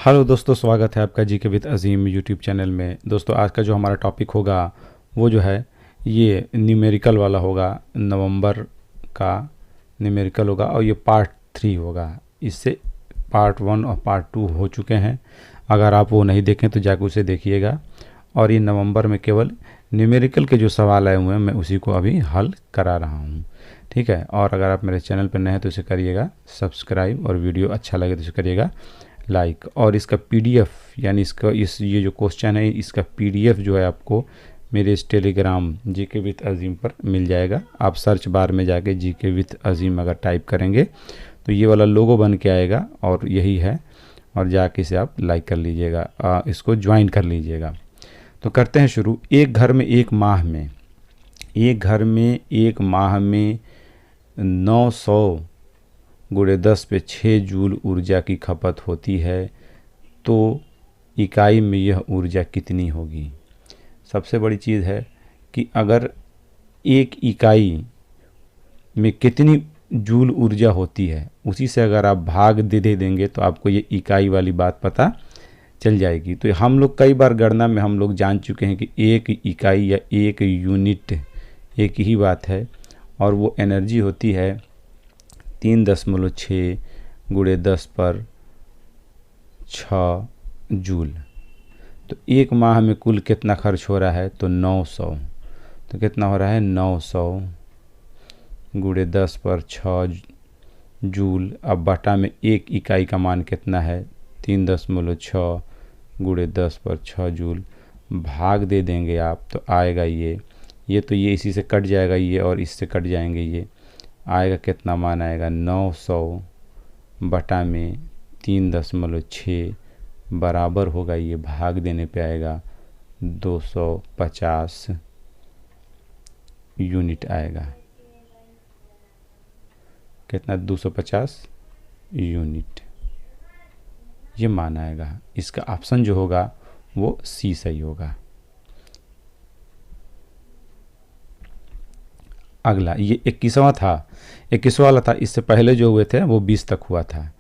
Hello दोस्तों, स्वागत है आपका GK with Azeem YouTube channel में। दोस्तों, आज का जो हमारा टॉपिक होगा वो जो है ये न्यूमेरिकल वाला होगा। नवंबर का न्यूमेरिकल होगा और ये पार्ट 3 होगा। इससे पार्ट 1 और पार्ट 2 हो चुके हैं। अगर आप वो नहीं देखें तो जाकर उसे देखिएगा। और ये नवंबर में केवल न्यूमेरिकल के जो सवाल आए हुए हैं मैं उसी को अभी हल करा रहा हूँ। ठीक है। और अगर आप मेरे चैनल पर नए हैं तो इसे करिएगा सब्सक्राइब, और वीडियो अच्छा लगे तो इसे करिएगा लाइक। और इसका पीडीएफ यानी ये जो क्वेश्चन है इसका पीडीएफ जो है आपको मेरे इस टेलीग्राम जीके विद अजीम पर मिल जाएगा। आप सर्च बार में जाके जीके विद अजीम अगर टाइप करेंगे तो ये वाला लोगो बन के आएगा और यही है। और जाके इसे आप लाइक कर लीजिएगा, इसको ज्वाइन कर लीजिएगा। तो करते हैं शुरू। एक घर में एक माह में 900 गुणे 10 पे 6 जूल ऊर्जा की खपत होती है, तो इकाई में यह ऊर्जा कितनी होगी। सबसे बड़ी चीज़ है कि अगर एक इकाई में कितनी जूल ऊर्जा होती है उसी से अगर आप भाग दे देंगे तो आपको ये इकाई वाली बात पता चल जाएगी। तो हम लोग कई बार गणना में हम लोग जान चुके हैं कि एक इकाई या एक यूनिट एक ही बात है, और वो एनर्जी होती है 3.6 गुणे 10 पर 6 जूल। तो एक माह में कुल कितना खर्च हो रहा है तो 900। तो कितना हो रहा है 900 गुणे 10 पर 6 जूल। अब बटा में एक इकाई का मान कितना है 3.6 गुणे 10 पर 6 जूल। भाग दे देंगे आप तो आएगा ये तो ये इसी से कट जाएगा, ये और इससे कट जाएंगे। ये आएगा कितना मान आएगा 900 बटा में 3.6 बराबर होगा, ये भाग देने पे आएगा 250 यूनिट आएगा। कितना 250 यूनिट ये मान आएगा। इसका ऑप्शन जो होगा वो सी सही होगा। अगला ये 21वां था, 21वां वाला था। इससे पहले जो हुए थे वो 20 तक हुआ था।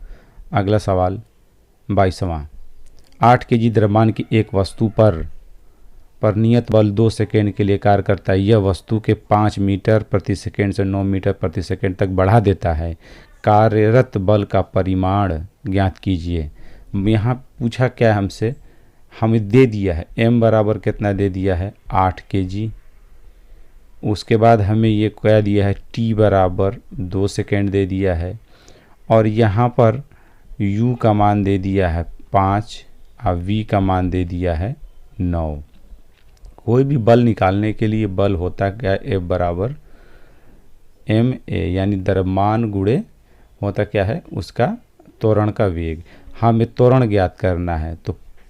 अगला सवाल 22वां। 8 केजी द्रव्यमान की एक वस्तु पर नियत बल 2 सेकेंड के लिए कार्य करता है। यह वस्तु के 5 मीटर प्रति सेकेंड से 9 मीटर प्रति सेकेंड तक बढ़ा देता है। कार्यरत बल का परिमाण ज्ञात कीजिए। यहाँ पूछा क्या हमसे, हमें दे दिया है m बराबर कितना दे दिया है 8 केजी। उसके बाद हमें ये क्या दिया है t बराबर 2 सेकेंड दे दिया है, और यहाँ पर u का मान दे दिया है 5 और v का मान दे दिया है 9। कोई भी बल निकालने के लिए बल होता क्या F बराबर ma, यानी द्रव्यमान गुणे होता क्या है उसका त्वरण का वेग। हमें त्वरण ज्ञात करना है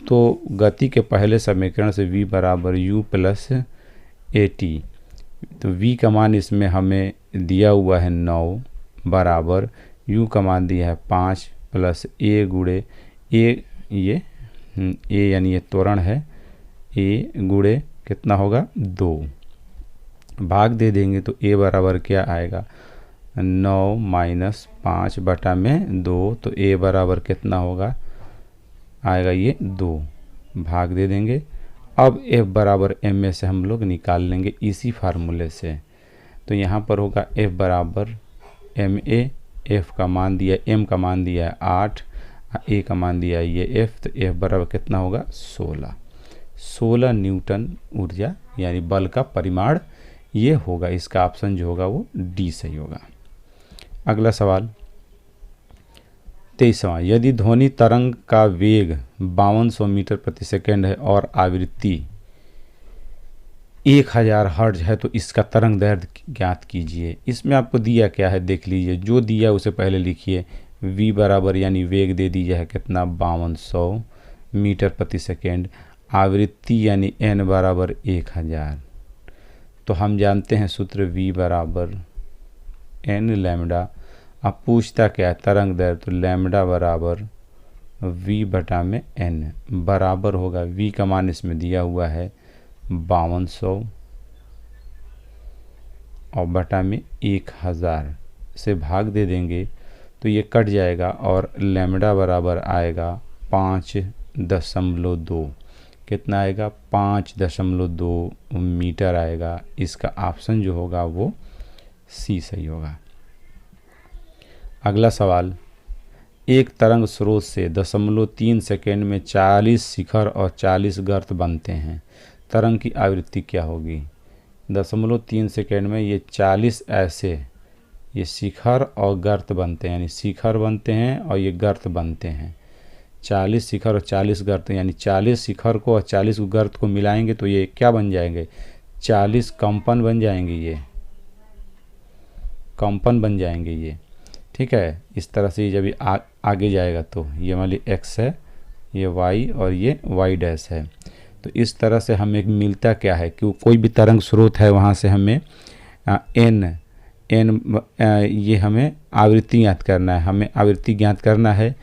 तो गति के पहले समीकरण से v बराबर u प्लस at। तो v का मान इसमें हमें दिया हुआ है 9 बराबर u का मान दिया है 5 प्लस a गुणे a यानी ये त्वरण है, a गुणे कितना होगा 2। भाग दे देंगे तो a बराबर क्या आएगा 9 माइनस 5 बटा में 2। तो a बराबर कितना होगा आएगा ये 2। भाग दे देंगे। अब f बराबर ma से हम लोग निकाल लेंगे इसी फार्मूले से। तो यहाँ पर होगा f बराबर ma, f का मान दिया m का मान दिया है 8, a का मान दिया है ये f। तो f बराबर कितना होगा 16 न्यूटन ऊर्जा यानी बल का परिमाण ये होगा। इसका ऑप्शन जो होगा वो डी सही होगा। अगला सवाल 23वां। यदि ध्वनि तरंग का वेग 5200 मीटर प्रति सेकेंड है और आवृत्ति 1000 हर्ट्ज है तो इसका तरंग दैर्ध्य ज्ञात कीजिए। इसमें आपको दिया क्या है देख लीजिए, जो दिया उसे पहले लिखिए। v बराबर यानी वेग दे दिया है कितना 5200 मीटर प्रति सेकेंड। आवृत्ति यानी n बराबर 1000। तो हम जानते हैं सूत्र v बराबर n लैम्डा। अब पूछता क्या है तरंग दैर्ध्य, तो लैम्डा बराबर v बटा में n बराबर होगा v का मान इसमें दिया हुआ है 5200 और बटा में 1000 से भाग दे देंगे तो ये कट जाएगा और लैम्डा बराबर आएगा 5.2 कितना आएगा 5.2 मीटर आएगा। इसका ऑप्शन जो होगा वो सी सही होगा। अगला सवाल, एक तरंग स्रोत से 0.3 सेकेंड में 40 शिखर और 40 गर्त बनते हैं, तरंग की आवृत्ति क्या होगी। 0.3 सेकेंड में ये 40 ऐसे ये शिखर और गर्त बनते हैं, यानी शिखर बनते हैं और ये गर्त बनते हैं। 40 शिखर और 40 गर्त, यानी 40 शिखर को और 40 गर्त को मिलाएंगे तो ये क्या बन जाएंगे 40 कंपन बन जाएंगे, ये कंपन बन जाएंगे ये। ठीक है, इस तरह से जब ये आगे जाएगा तो ये मान ली x है, ये y और ये y डैश है। तो इस तरह से हमें मिलता क्या है कि कोई भी तरंग स्रोत है वहाँ से हमें n ये हमें आवृत्ति ज्ञात करना है। हमें आवृत्ति ज्ञात करना है।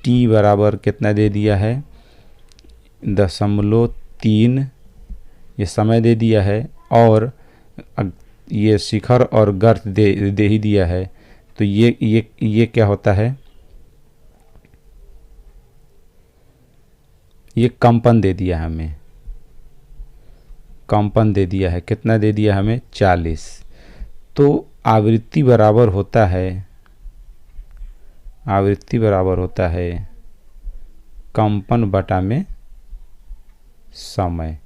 t बराबर कितना दे दिया है 0.3 ये समय दे दिया है, और ये शिखर और गर्त दे ही दिया है। तो ये क्या होता है, ये कंपन दे दिया है हमें, कंपन दे दिया है। कितना दे दिया हमें 40। तो आवृत्ति बराबर होता है कंपन बटा में समय,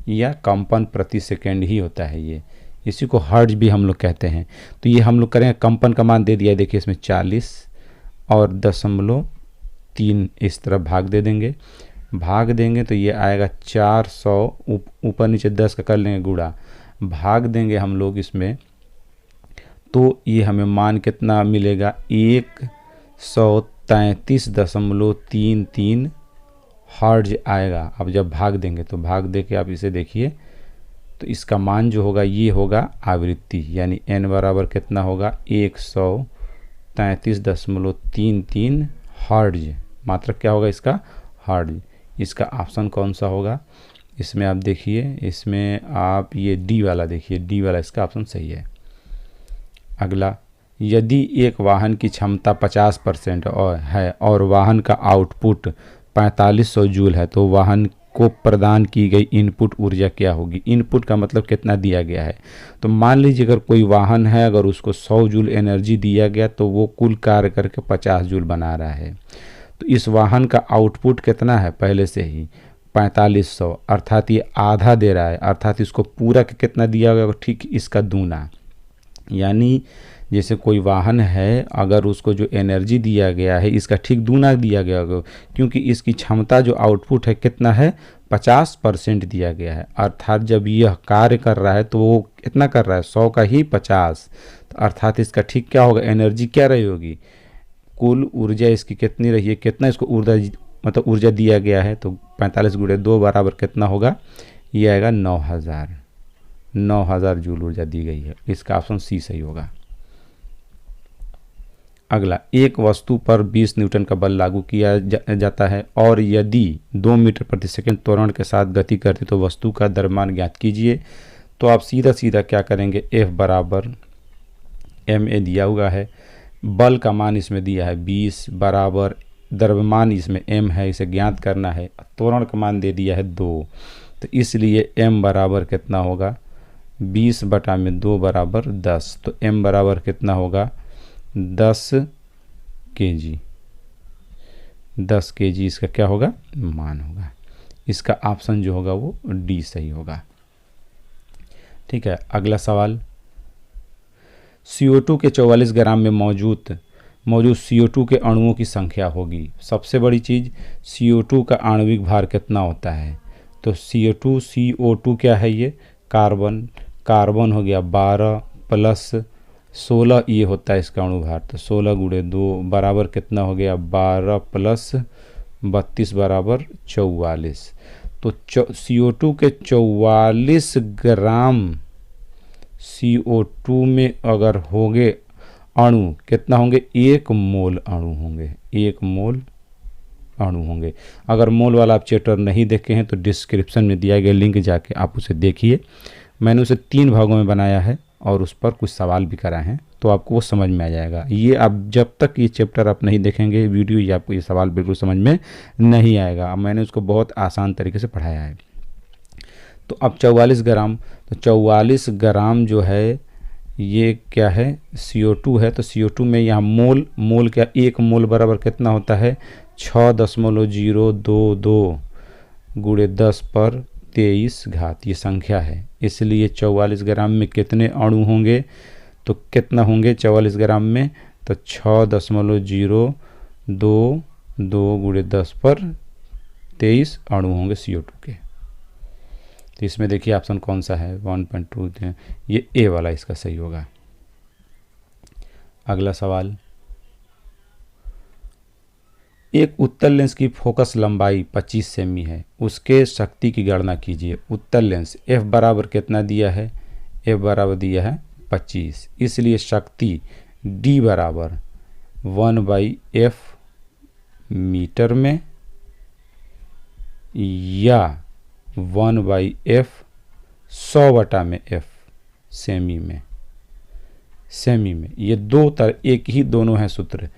या कंपन प्रति सेकेंड ही होता है ये। इसी को हर्ट्ज भी हम लोग कहते हैं। तो ये हम लोग करेंगे, कंपन का मान दे दिया है, देखिए इसमें 40 और 0.3 इस तरह भाग देंगे तो ये आएगा 400, ऊपर नीचे 10 का कर लेंगे गुणा, भाग देंगे हम लोग इसमें, तो ये हमें मान कितना मिलेगा 133.33 हर्ट्ज आएगा। अब जब भाग देंगे तो भाग दे के आप इसे देखिए, तो इसका मान जो होगा ये होगा आवृत्ति, यानी n बराबर कितना होगा 133.33 हर्ट्ज। मात्रक क्या होगा इसका हर्ट्ज। इसका ऑप्शन कौन सा होगा, इसमें आप देखिए, इसमें आप ये डी वाला देखिए, डी वाला इसका ऑप्शन सही है। अगला, यदि एक वाहन की क्षमता 50% और वाहन का आउटपुट 4500 जूल है तो वाहन को प्रदान की गई इनपुट ऊर्जा क्या होगी। इनपुट का मतलब कितना दिया गया है। तो मान लीजिए अगर कोई वाहन है, अगर उसको 100 जूल एनर्जी दिया गया तो वो कुल कार्य करके 50 जूल बना रहा है। तो इस वाहन का आउटपुट कितना है पहले से ही 4500, अर्थात ये आधा दे रहा है, अर्थात इसको पूरा कितना दिया गया ठीक इसका दूना। यानी जैसे कोई वाहन है, अगर उसको जो एनर्जी दिया गया है इसका ठीक दूना दिया गया होगा, क्योंकि इसकी क्षमता जो आउटपुट है कितना है 50% दिया गया है। अर्थात जब यह कार्य कर रहा है तो वो कितना कर रहा है 100 का ही 50, तो अर्थात इसका ठीक क्या होगा एनर्जी क्या रही होगी, कुल ऊर्जा इसकी कितनी रही है, कितना इसको ऊर्जा दिया गया है। तो 45 गुणे 2 बराबर कितना होगा, ये आएगा 9000 जूल ऊर्जा दी गई है। इसका ऑप्शन सी सही होगा। अगला, एक वस्तु पर 20 न्यूटन का बल लागू किया जाता है और यदि 2 मीटर प्रति सेकंड त्वरण के साथ गति करती तो वस्तु का द्रव्यमान ज्ञात कीजिए। तो आप सीधा क्या करेंगे, F बराबर ma दिया हुआ है, बल का मान इसमें दिया है 20 बराबर द्रव्यमान इसमें m है, इसे ज्ञात करना है, त्वरण का मान दे दिया है 2, तो इसलिए m बराबर कितना होगा 20 बटा में 2 बराबर 10। तो m बराबर कितना होगा 10 kg, 10 kg इसका क्या होगा मान होगा। इसका ऑप्शन जो होगा वो डी सही होगा। ठीक है, अगला सवाल, CO2 के 44 ग्राम में मौजूद CO2 के अणुओं की संख्या होगी। सबसे बड़ी चीज़ CO2 का आणविक भार कितना होता है। तो CO2 क्या है, ये कार्बन हो गया 12 प्लस 16 ये होता है इसका अणु भार। तो 16 गुणे 2 बराबर कितना हो गया 12 प्लस 32 बराबर 44। तो CO2 के 44 ग्राम CO2 में अगर होंगे अणु कितना होंगे 1 मोल अणु होंगे, 1 मोल अणु होंगे। अगर मोल वाला आप चैप्टर नहीं देखे हैं तो डिस्क्रिप्शन में दिया गया लिंक जाके आप उसे देखिए। मैंने उसे 3 भागों में बनाया है और उस पर कुछ सवाल भी कराए हैं। तो आपको वो समझ में आ जाएगा। ये आप जब तक ये चैप्टर आप नहीं देखेंगे वीडियो, ये आपको ये सवाल बिल्कुल समझ में नहीं आएगा। अब मैंने उसको बहुत आसान तरीके से पढ़ाया है। तो अब 44 ग्राम, तो 44 ग्राम जो है ये क्या है, CO2 है। तो CO2 में यहाँ मोल क्या, 1 मोल बराबर कितना होता है, 6.022 गुणे 10 पर 23 घात, ये संख्या है। इसलिए 44 ग्राम में कितने अणु होंगे, तो कितना होंगे 44 ग्राम में, तो 6.022 गुणे 10 पर 23 अणु होंगे CO2 के। तो इसमें देखिए ऑप्शन कौन सा है, 1.2, ये ए वाला इसका सही होगा। अगला सवाल, एक उत्तल लेंस की फोकस लंबाई 25 सेमी है, उसके शक्ति की गणना कीजिए। उत्तल लेंस F बराबर कितना दिया है, F बराबर दिया है 25, इसलिए शक्ति D बराबर 1/F मीटर में या 1/F 100/F सेमी में। ये दो एक ही दोनों हैं सूत्र।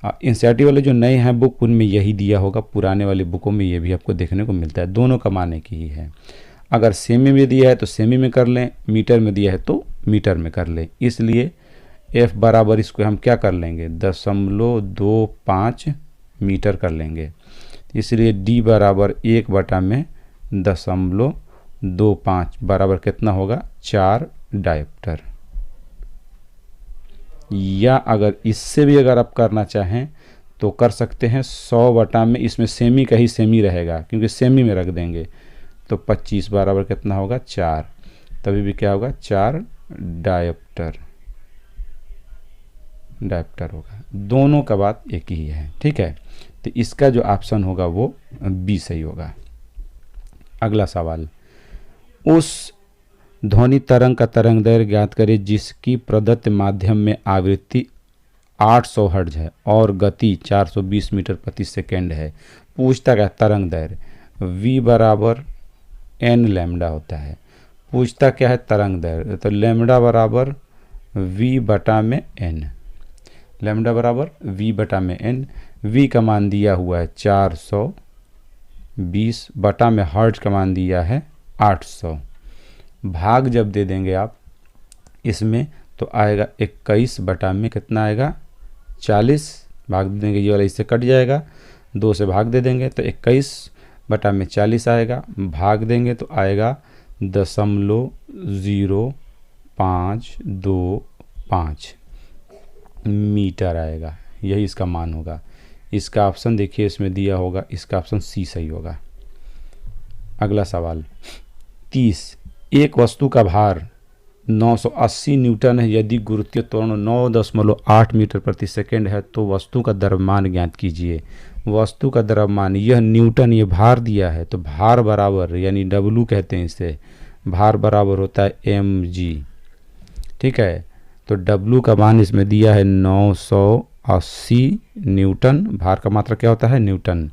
एनसीईआरटी वाले जो नए हैं बुक, उनमें यही दिया होगा, पुराने वाले बुकों में ये भी आपको देखने को मिलता है। दोनों कमाने की ही है। अगर सेमी में दिया है तो सेमी में कर लें, मीटर में दिया है तो मीटर में कर लें। इसलिए F बराबर इसको हम क्या कर लेंगे, 0.25 मीटर कर लेंगे। इसलिए D बराबर 1/0.25 बराबर कितना होगा, 4 डायोप्टर। या अगर इससे भी अगर आप करना चाहें तो कर सकते हैं 100 में, इसमें सेमी का ही सेमी रहेगा क्योंकि सेमी में रख देंगे, तो 25 बराबर कितना होगा, 4। तभी भी क्या होगा, 4 डायोप्टर होगा। दोनों का बात एक ही है, ठीक है। तो इसका जो ऑप्शन होगा वो बी सही होगा। अगला सवाल, उस ध्वनि तरंग का तरंग दैर्घ्य ज्ञात करें जिसकी प्रदत्त माध्यम में आवृत्ति 800 हर्ट्ज है और गति 420 मीटर प्रति सेकेंड है। पूछता क्या, तरंग दैर्घ्य v बराबर n लैम्डा होता है। पूछता क्या है, तरंग दैर्घ्य, तो लैम्डा बराबर v/n, लैम्डा बराबर v/n। v का मान दिया हुआ है 420 बटा में हर्ट्ज का मान दिया है 800। भाग जब दे देंगे आप इसमें तो आएगा 21 बटा में कितना आएगा, 40। भाग दे देंगे, ये वाला इससे कट जाएगा, 2 से भाग दे देंगे तो 21 बटा में 40 आएगा। भाग देंगे तो आएगा 0.0525 मीटर आएगा, यही इसका मान होगा। इसका ऑप्शन देखिए इसमें दिया होगा, इसका ऑप्शन सी सही होगा। अगला सवाल 30, एक वस्तु का भार 980 न्यूटन है, यदि गुरुत्वीय त्वरण 9.8 मीटर प्रति सेकेंड है तो वस्तु का द्रव्यमान ज्ञात कीजिए। वस्तु का द्रव्यमान, यह न्यूटन, ये भार दिया है, तो भार बराबर यानी W कहते हैं इसे, भार बराबर होता है mg, ठीक है। तो W का मान इसमें दिया है 980 न्यूटन, भार का मात्रा क्या होता है, न्यूटन,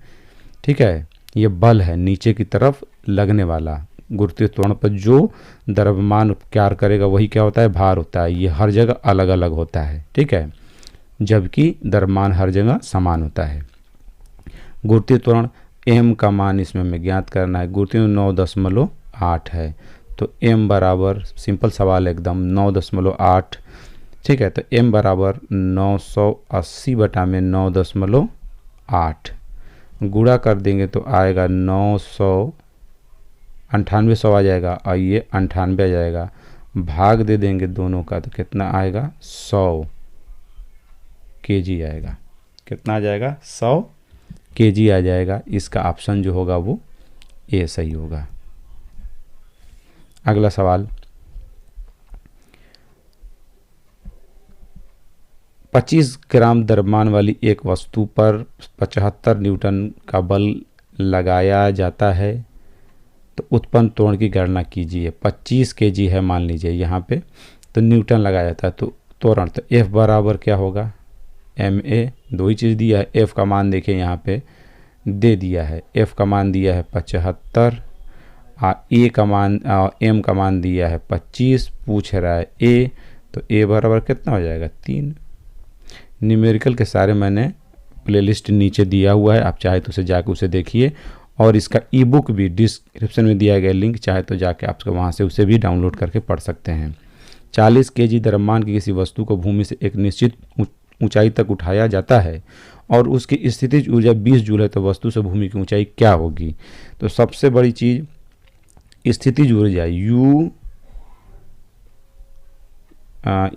ठीक है। ये बल है नीचे की तरफ लगने वाला, गुरुत्वीय त्वरण पर जो द्रव्यमान कार्य करेगा वही क्या होता है, भार होता है। ये हर जगह अलग अलग होता है, ठीक है, जबकि द्रव्यमान हर जगह समान होता है। गुरुत्वीय त्वरण m का मान इसमें हमें ज्ञात करना है। गुरुत्वीय 9.8 है, तो m बराबर, सिंपल सवाल एकदम, 9.8, ठीक है। तो m बराबर 980 बटा में 9.8 गुणा कर देंगे तो आएगा 998 आ जाएगा, और ये 98 आ जाएगा। भाग दे देंगे दोनों का तो कितना आएगा, 100 kg आएगा। कितना आ जाएगा, 100 kg आ जाएगा। इसका ऑप्शन जो होगा वो ए सही होगा। अगला सवाल 25 ग्राम द्रव्यमान वाली एक वस्तु पर 75 न्यूटन का बल लगाया जाता है तो उत्पन्न त्वरण की गणना कीजिए। 25 kg है मान लीजिए यहाँ पे, तो न्यूटन लगाया जाता है तो त्वरण, तो F बराबर क्या होगा, ma, दो ही चीज़ दिया है। F का मान देखिए यहाँ पे दे दिया है, F का मान दिया है 75, A का मान M का मान दिया है 25, पूछ रहा है A, तो ए बराबर कितना हो जाएगा 3। न्यूमेरिकल के सारे मैंने प्लेलिस्ट नीचे दिया हुआ है, आप चाहे तो उसे जाके उसे देखिए, और इसका ई बुक भी डिस्क्रिप्शन में दिया गया लिंक, चाहे तो जाके आप वहाँ से उसे भी डाउनलोड करके पढ़ सकते हैं। 40 kg द्रव्यमान की किसी वस्तु को भूमि से एक निश्चित ऊंचाई तक उठाया जाता है और उसकी स्थितिज ऊर्जा 20 जूल है, तो वस्तु से भूमि की ऊंचाई क्या होगी? तो सबसे बड़ी चीज़ स्थितिज ऊर्जा U,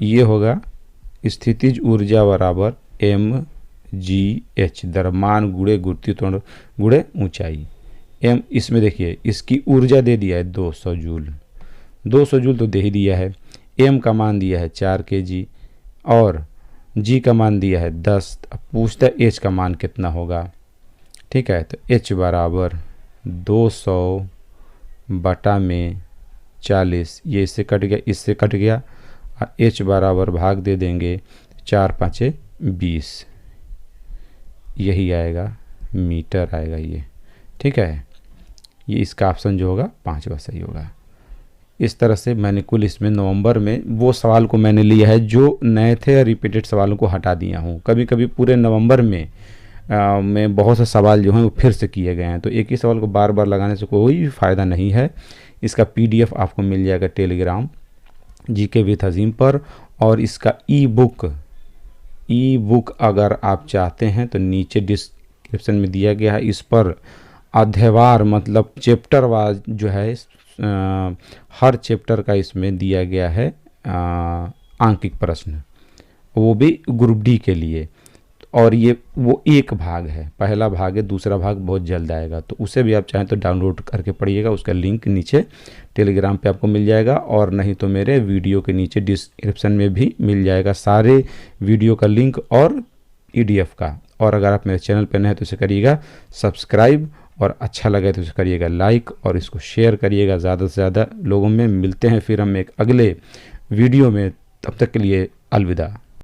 ये होगा स्थितिज ऊर्जा बराबर mgh, द्रव्यमान गुणे गुरुत्वाकर्षण गुणे ऊंचाई। m इसमें देखिए इसकी ऊर्जा दे दिया है 200 जूल, 200 जूल तो दे ही दिया है। m का मान दिया है 4 kg और g का मान दिया है 10। अब पूछता है h का मान कितना होगा। ठीक है, तो h बराबर 200 बटा में 40, ये इससे कट गया, इससे कट गया, और h बराबर भाग दे देंगे 4 5 20, यही आएगा मीटर आएगा ये। ठीक है, ये इसका ऑप्शन जो होगा 5वां सही होगा। इस तरह से मैंने कुल इसमें नवंबर में वो सवाल को मैंने लिया है जो नए थे, रिपीटेड सवालों को हटा दिया हूँ। कभी कभी पूरे नवंबर में बहुत से सवाल जो हैं वो फिर से किए गए हैं, तो एक ही सवाल को बार बार लगाने से कोई फ़ायदा नहीं है। इसका PDF आपको मिल जाएगा टेलीग्राम GK विथ अजीम पर, और इसका ई बुक अगर आप चाहते हैं तो नीचे डिस्क्रिप्शन में दिया गया है। इस पर अध्यायवार मतलब चैप्टर वार जो है हर चैप्टर का इसमें दिया गया है आंकिक प्रश्न, वो भी ग्रुप D के लिए, और ये वो एक भाग है, पहला भाग है, दूसरा भाग बहुत जल्द आएगा, तो उसे भी आप चाहें तो डाउनलोड करके पढ़िएगा। उसका लिंक नीचे टेलीग्राम पे आपको मिल जाएगा, और नहीं तो मेरे वीडियो के नीचे डिस्क्रिप्शन में भी मिल जाएगा सारे वीडियो का लिंक और PDF का। और अगर आप मेरे चैनल पर नए हैं तो इसे करिएगा सब्सक्राइब, और अच्छा लगे तो इसे करिएगा लाइक, और इसको शेयर करिएगा ज़्यादा से ज़्यादा लोगों में। मिलते हैं फिर हम एक अगले वीडियो में, तब तक के लिए अलविदा।